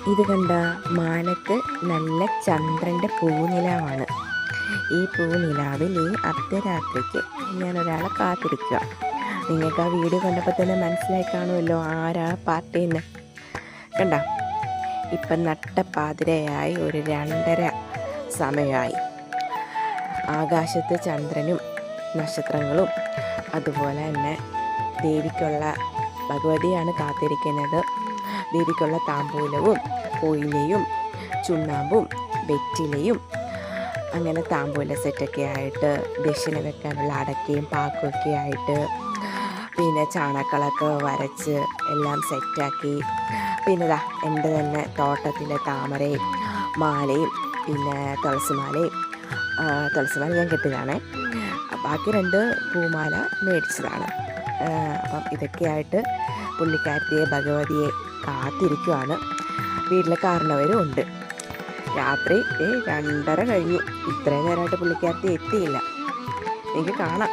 ഇത് കണ്ട മാനത്ത് നല്ല ചന്ദ്രൻ്റെ പൂനിലാവാണ്. ഈ പൂനിലാവിൽ ഈ അർദ്ധരാത്രിക്ക് ഞാൻ ഒരാളെ കാത്തിരിക്കുക. നിങ്ങൾക്ക് ആ വീഡിയോ കണ്ടപ്പോൾ തന്നെ മനസ്സിലായി കാണുമല്ലോ ആരാ പാർട്ടിന്ന്. കണ്ട, ഇപ്പം നട്ടപ്പാതിരയായി ഒരു 2:30 സമയമായി. ആകാശത്ത് ചന്ദ്രനും നക്ഷത്രങ്ങളും അതുപോലെ തന്നെ ദേവിക്കുള്ള ഭഗവതിയാണ് കാത്തിരിക്കുന്നത്. ദേവിക്കുള്ള താമ്പൂലവും കൊയിലയും ചുണ്ണാമ്പും വെറ്റിലയും അങ്ങനെ താമ്പൂല സെറ്റൊക്കെ ആയിട്ട്, ദക്ഷിണ വെക്കാനുള്ള അടക്കയും പാക്കുമൊക്കെ ആയിട്ട്, പിന്നെ ചാണകളൊക്കെ വരച്ച് എല്ലാം സെറ്റാക്കി. പിന്നെ ഇതാ എൻ്റെ തന്നെ തോട്ടത്തിലെ താമരയും മാലയും പിന്നെ തുളസിമാല ഞാൻ കിട്ടിയതാണ്. ബാക്കി 2 പൂമാല മേടിച്ചതാണ്. അപ്പം ഇതൊക്കെയായിട്ട് പുള്ളിക്കാരത്തിയെ ഭഗവതിയെ കാത്തിരിക്കുവാണ്. വീട്ടിലെ കാരണവരും ഉണ്ട്. രാത്രി 2:30 കഴിഞ്ഞു. ഇത്രയും നേരമായിട്ട് പുള്ളിക്കാരത്തി എത്തിയില്ല. എനിക്ക് കാണാം.